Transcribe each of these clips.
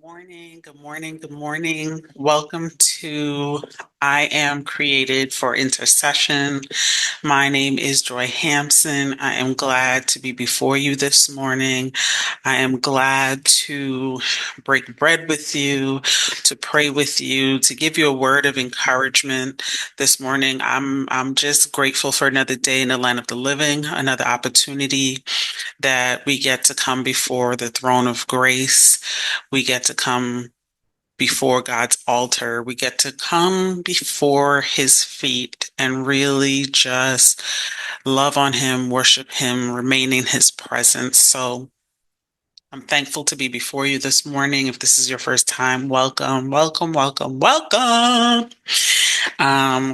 Morning, good morning, good morning. Welcome to I Am Created for Intercession. My name is Joy Hampson. I am glad to be before you this morning. I am glad to break bread with you, to pray with you, to give you a word of encouragement this morning. I'm just grateful for another day in the land of the living, another opportunity that we get to come before the throne of grace. We get to come before God's altar. We get to come before his feet and really just love on him, worship him, remain in his presence. So I'm thankful to be before you this morning. If this is your first time, welcome, welcome, welcome, welcome.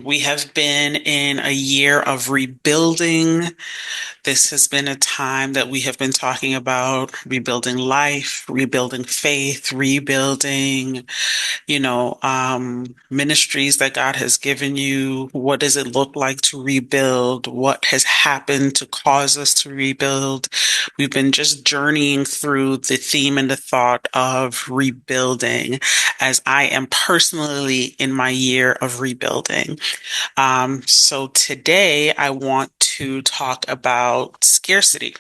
We have been in a year of rebuilding. This has been a time that we have been talking about rebuilding life, rebuilding faith, rebuilding ministries that God has given you. What does it look like to rebuild? What has happened to cause us to rebuild? We've been just journeying through the theme and the thought of rebuilding as I am personally in my year of rebuilding. So today I want to talk about scarcity.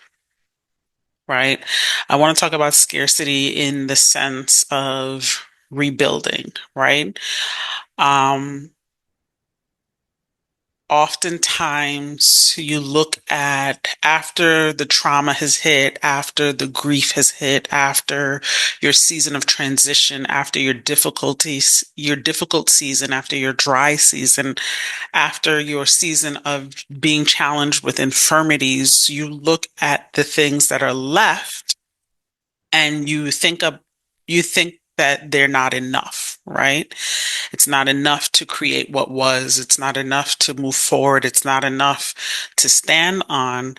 Right. I want to talk about scarcity in the sense of rebuilding, right? Um, Oftentimes you look at after the trauma has hit, after the grief has hit, after your season of transition, after your difficulties, your difficult season, after your dry season, after your season of being challenged with infirmities, you look at the things that are left and you think that they're not enough, right? It's not enough to create what was. It's not enough to move forward. It's not enough to stand on.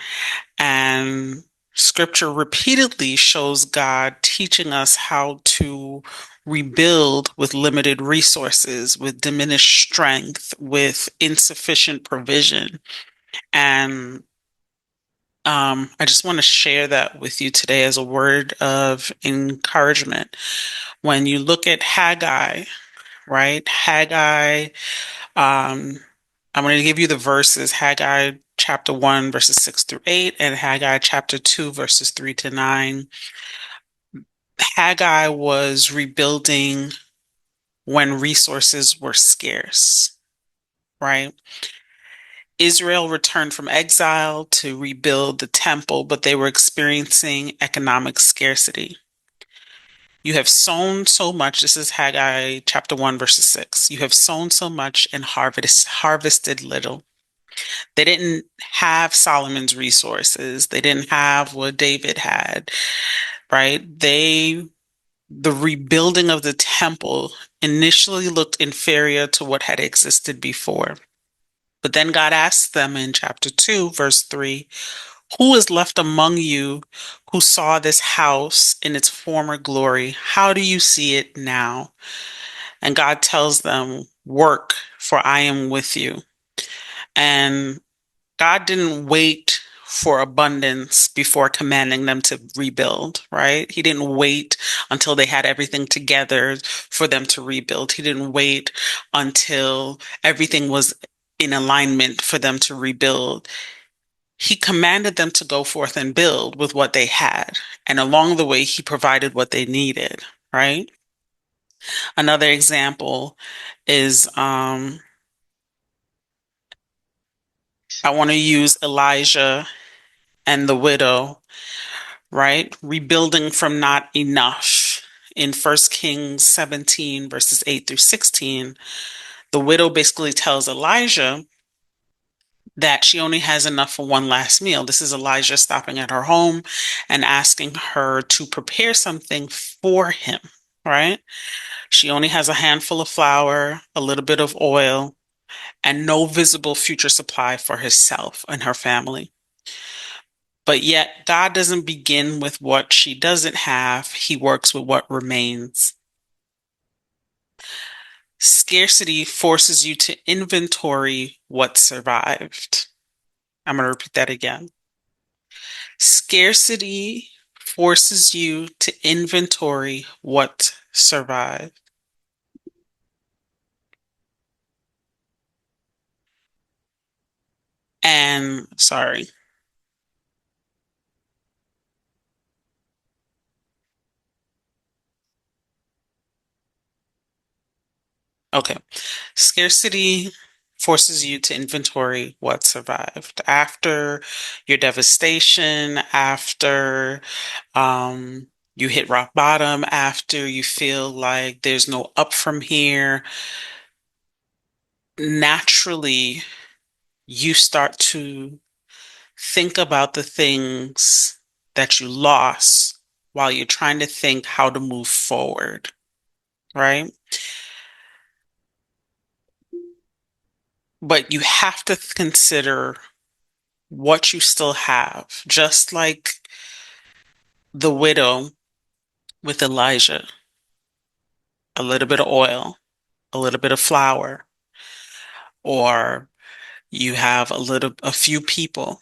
And scripture repeatedly shows God teaching us how to rebuild with limited resources, with diminished strength, with insufficient provision. And I just want to share that with you today as a word of encouragement. When you look at Haggai, right? Haggai, I'm going to give you the verses Haggai chapter 1, verses 6 through 8, and Haggai chapter 2, verses 3 to 9. Haggai was rebuilding when resources were scarce, right? Israel returned from exile to rebuild the temple, but they were experiencing economic scarcity. You have sown so much. This is Haggai chapter 1, verses 6. You have sown so much and harvested little. They didn't have Solomon's resources. They didn't have what David had, right? The rebuilding of the temple initially looked inferior to what had existed before. But then God asked them in chapter 2, verse 3, who is left among you who saw this house in its former glory? How do you see it now? And God tells them, work, for I am with you. And God didn't wait for abundance before commanding them to rebuild, right? He didn't wait until they had everything together for them to rebuild. He didn't wait until everything was in alignment for them to rebuild. He commanded them to go forth and build with what they had. And along the way, he provided what they needed, right? Another example is I want to use Elijah and the widow, right? Rebuilding from not enough. In 1 Kings 17, verses 8 through 16, the widow basically tells Elijah that she only has enough for one last meal. This is Elijah stopping at her home and asking her to prepare something for him, right? She only has a handful of flour, a little bit of oil, and no visible future supply for herself and her family. But yet, God doesn't begin with what she doesn't have, He works with what remains. Scarcity forces you to inventory what survived. I'm going to repeat that again. Scarcity forces you to inventory what survived. And sorry, okay. Scarcity forces you to inventory what survived after your devastation, after you hit rock bottom, after you feel like there's no up from here. Naturally, you start to think about the things that you lost while you're trying to think how to move forward, right? But you have to consider what you still have, just like the widow with Elijah, a little bit of oil, a little bit of flour, or you have a few people,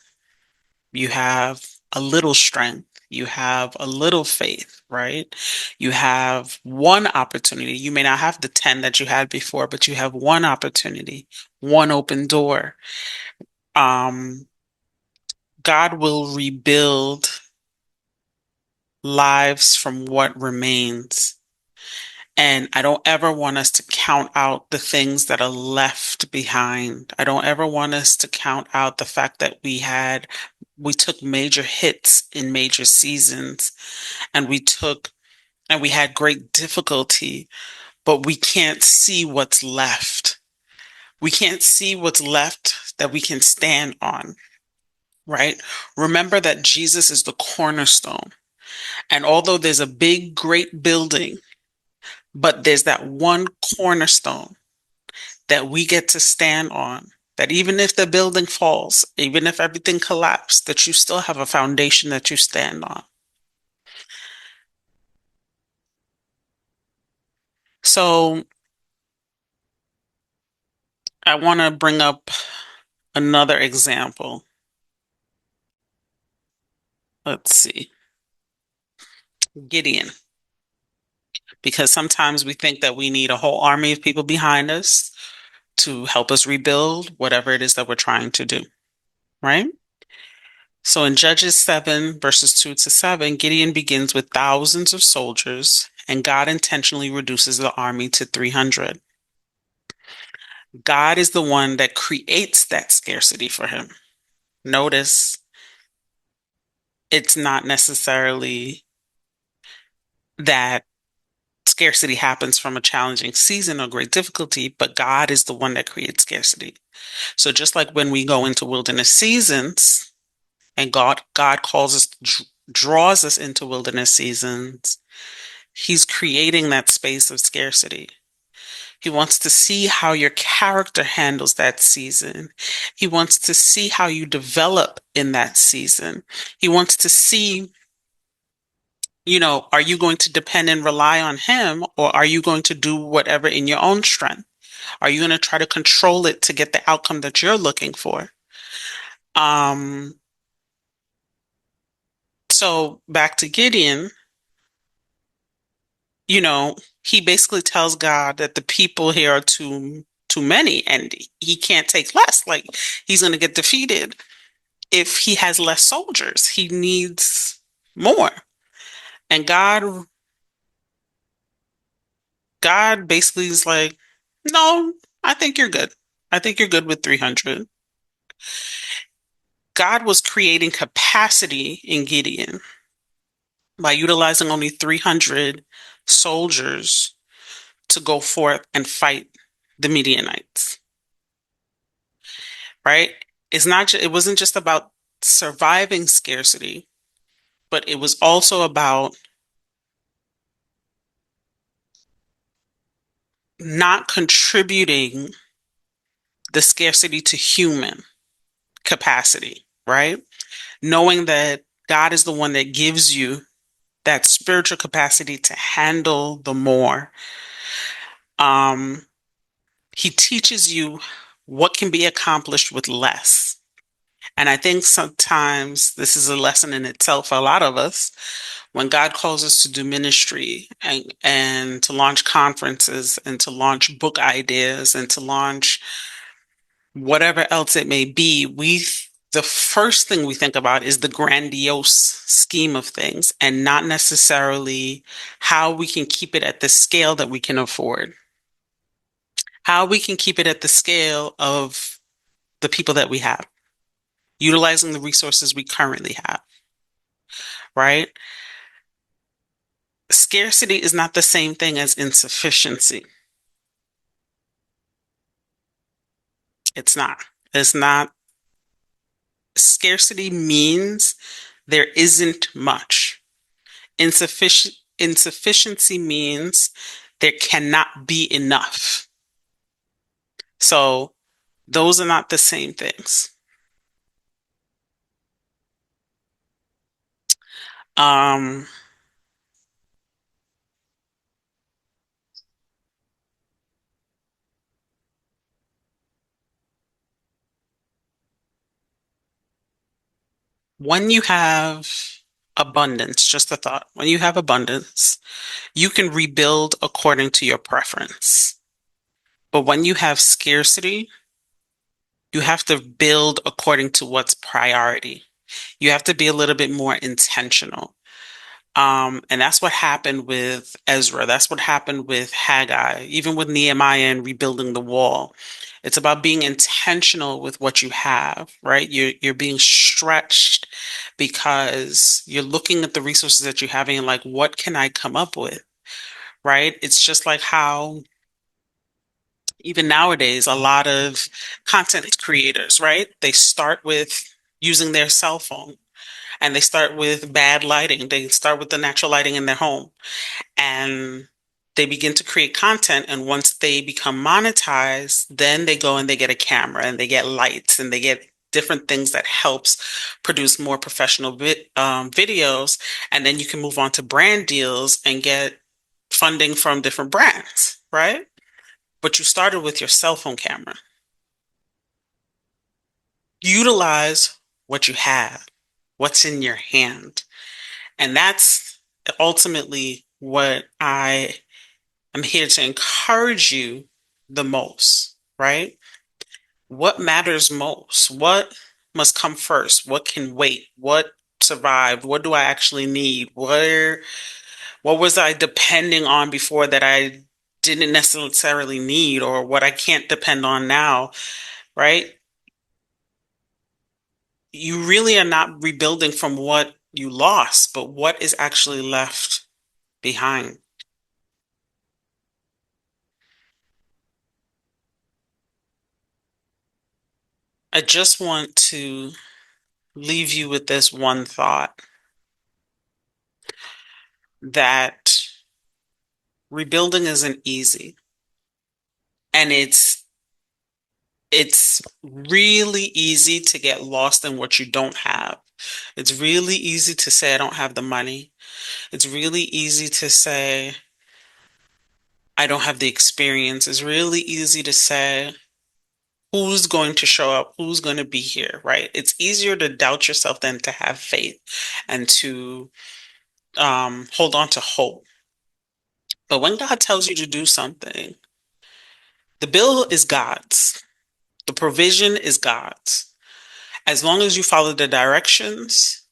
you have a little strength, you have a little faith, right? You have one opportunity. You may not have the 10 that you had before, but you have one opportunity, one open door. Um, God will rebuild lives from what remains. And I don't ever want us to count out the things that are left behind. I don't ever want us to count out the fact that we took major hits in major seasons and we had great difficulty, but we can't see what's left. We can't see what's left that we can stand on, right? Remember that Jesus is the cornerstone. And although there's a big, great building, but there's that one cornerstone that we get to stand on. That even if the building falls, even if everything collapsed, that you still have a foundation that you stand on. So I want to bring up another example. Let's see. Gideon. Because sometimes we think that we need a whole army of people behind us to help us rebuild whatever it is that we're trying to do, right? So in Judges 7, verses 2 to 7, Gideon begins with thousands of soldiers, and God intentionally reduces the army to 300. God is the one that creates that scarcity for him. Notice it's not necessarily that scarcity happens from a challenging season or great difficulty, but God is the one that creates scarcity. So just like when we go into wilderness seasons and God calls us, draws us into wilderness seasons, He's creating that space of scarcity. He wants to see how your character handles that season. He wants to see how you develop in that season. He wants to see, are you going to depend and rely on him, or are you going to do whatever in your own strength? Are you going to try to control it to get the outcome that you're looking for? Um, so back to Gideon, you know, he basically tells God that the people here are too many and he can't take less. Like he's going to get defeated. if he has less soldiers, he needs more. And God basically is like, no, I think you're good. I think you're good with 300. God was creating capacity in Gideon by utilizing only 300 soldiers to go forth and fight the Midianites, right? It wasn't just about surviving scarcity, but it was also about not contributing the scarcity to human capacity, right? Knowing that God is the one that gives you that spiritual capacity to handle the more. Um, he teaches you what can be accomplished with less. And I think sometimes this is a lesson in itself for a lot of us. When God calls us to do ministry and to launch conferences and to launch book ideas and to launch whatever else it may be, the first thing we think about is the grandiose scheme of things and not necessarily how we can keep it at the scale that we can afford, how we can keep it at the scale of the people that we have, utilizing the resources we currently have, right? Scarcity is not the same thing as insufficiency. It's not. It's not. Scarcity means there isn't much. Insufficiency means there cannot be enough. So those are not the same things. Um, when you have abundance, just a thought, when you have abundance, you can rebuild according to your preference. But when you have scarcity, you have to build according to what's priority. You have to be a little bit more intentional. And that's what happened with Ezra. That's what happened with Haggai, even with Nehemiah and rebuilding the wall. It's about being intentional with what you have, right? You're being stretched because you're looking at the resources that you have and you're like, what can I come up with? Right? It's just like how even nowadays, a lot of content creators, right? They start with using their cell phone and they start with bad lighting. They start with the natural lighting in their home and they begin to create content. And once they become monetized, then they go and they get a camera and they get lights and they get different things that helps produce more professional videos. And then you can move on to brand deals and get funding from different brands, right? But you started with your cell phone camera. Utilize what you have, what's in your hand. And that's ultimately what I am here to encourage you the most, right? What matters most? What must come first? What can wait? What survived? What do I actually need? What was I depending on before that I didn't necessarily need or what I can't depend on now, right? You really are not rebuilding from what you lost, but what is actually left behind. I just want to leave you with this one thought that rebuilding isn't easy. And it's really easy to get lost in what you don't have. It's really easy to say I don't have the money. It's really easy to say I don't have the experience. It's really easy to say who's going to show up, who's going to be here, right? It's easier to doubt yourself than to have faith and to hold on to hope. But when God tells you to do something, the bill is God's, the provision is God's. As long as you follow the directions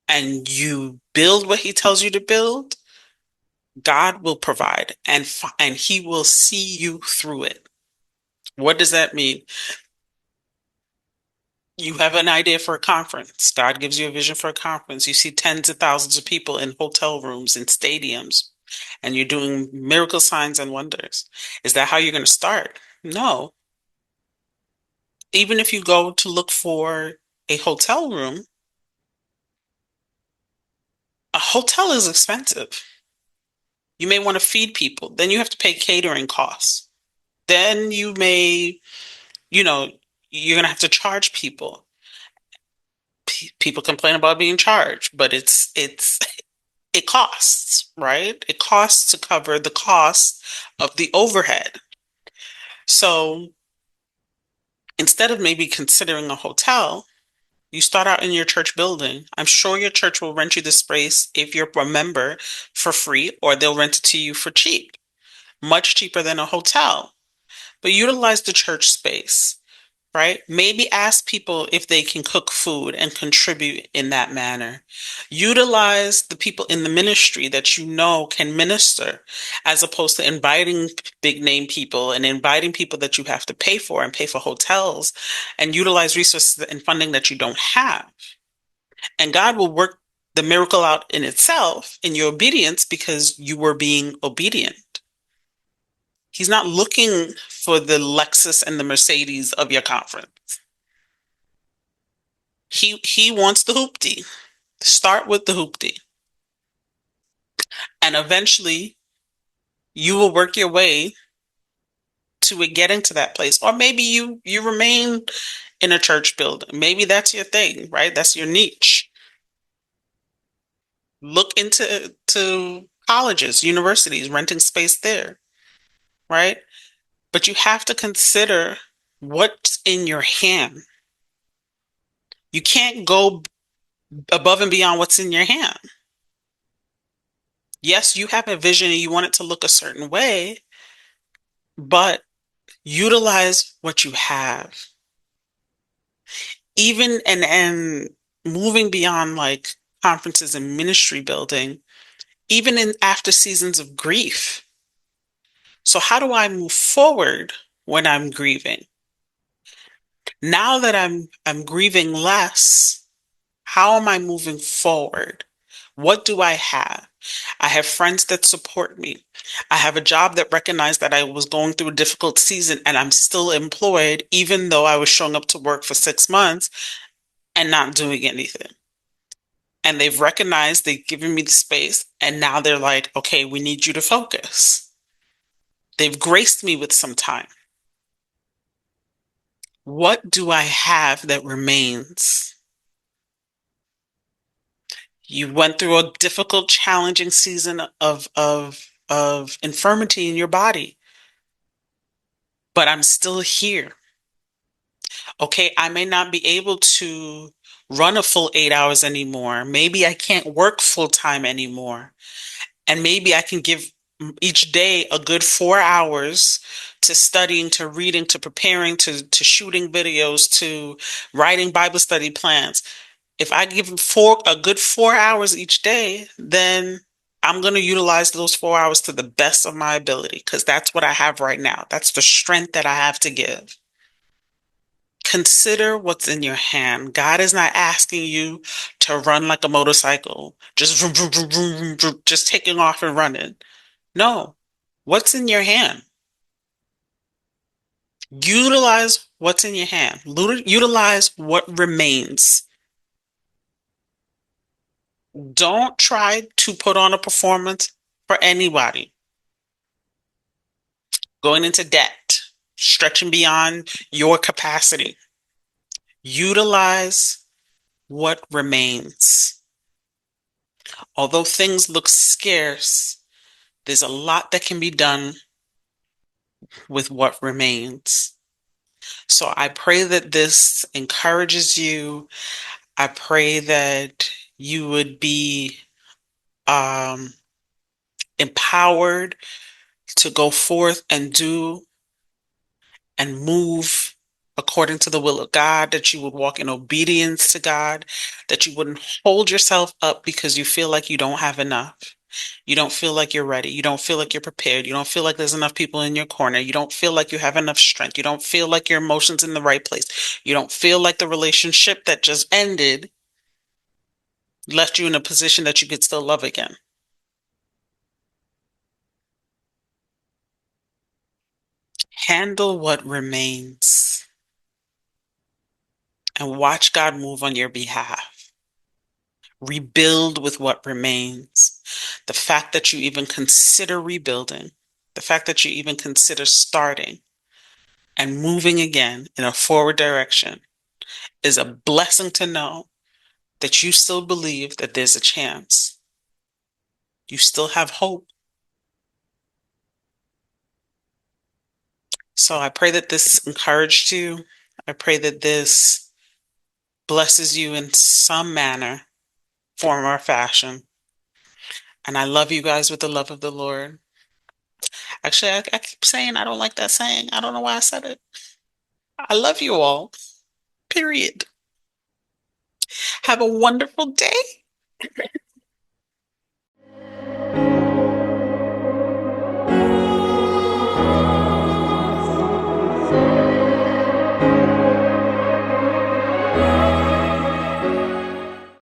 and you build what he tells you to build, God will provide and he will see you through it. What does that mean? You have an idea for a conference. God gives you a vision for a conference. You see tens of thousands of people in hotel rooms and stadiums, and you're doing miracle signs and wonders. Is that how you're going to start? No. Even if you go to look for a hotel room, a hotel is expensive. You may want to feed people. Then you have to pay catering costs. Then you may, you know, you're going to have to charge people. People complain about being charged, but it costs, right? It costs to cover the cost of the overhead. So instead of maybe considering a hotel, you start out in your church building. I'm sure your church will rent you the space if you're a member for free, or they'll rent it to you for cheap, much cheaper than a hotel. But utilize the church space, right? Maybe ask people if they can cook food and contribute in that manner. Utilize the people in the ministry that you know can minister, as opposed to inviting big name people and inviting people that you have to pay for and pay for hotels, and utilize resources and funding that you don't have. And God will work the miracle out in itself in your obedience because you were being obedient. He's not looking for the Lexus and the Mercedes of your conference. He wants the hoopty. Start with the hoopty. And eventually you will work your way to it getting to that place. Or maybe you remain in a church building. Maybe that's your thing, right? That's your niche. Look into to colleges, universities, renting space there, right? But you have to consider what's in your hand. You can't go above and beyond what's in your hand. Yes, you have a vision and you want it to look a certain way, but utilize what you have. Even and moving beyond like conferences and ministry building, even in after seasons of grief. So how do I move forward when I'm grieving? Now that I'm grieving less, how am I moving forward? What do I have? I have friends that support me. I have a job that recognized that I was going through a difficult season and I'm still employed, even though I was showing up to work for 6 months and not doing anything. And they've recognized, they've given me the space, and now they're like, okay, we need you to focus. They've graced me with some time. What do I have that remains? You went through a difficult, challenging season of infirmity in your body, but I'm still here. Okay, I may not be able to run a full 8 hours anymore. Maybe I can't work full time anymore. And maybe I can give each day a good 4 hours to studying, to reading, to preparing, to shooting videos, to writing Bible study plans. If I give a good 4 hours each day, then I'm going to utilize those 4 hours to the best of my ability because that's what I have right now. That's the strength that I have to give. Consider what's in your hand. God is not asking you to run like a motorcycle, just vroom, vroom, vroom, vroom, vroom, vroom, just taking off and running. No. What's in your hand? Utilize what's in your hand. Utilize what remains. Don't try to put on a performance for anybody. Going into debt, stretching beyond your capacity. Utilize what remains. Although things look scarce, there's a lot that can be done with what remains. So I pray that this encourages you. I pray that you would be um, empowered to go forth and do and move according to the will of God, that you would walk in obedience to God, that you wouldn't hold yourself up because you feel like you don't have enough. You don't feel like you're ready. You don't feel like you're prepared. You don't feel like there's enough people in your corner. You don't feel like you have enough strength. You don't feel like your emotions in the right place. You don't feel like the relationship that just ended left you in a position that you could still love again. Handle what remains and watch God move on your behalf. Rebuild with what remains. The fact that you even consider rebuilding, the fact that you even consider starting and moving again in a forward direction is a blessing to know that you still believe that there's a chance. You still have hope. So I pray that this encouraged you. I pray that this blesses you in some manner, form, or fashion. And I love you guys with the love of the Lord. Actually, I keep saying I don't like that saying. I don't know why I said it. I love you all. Period. Have a wonderful day.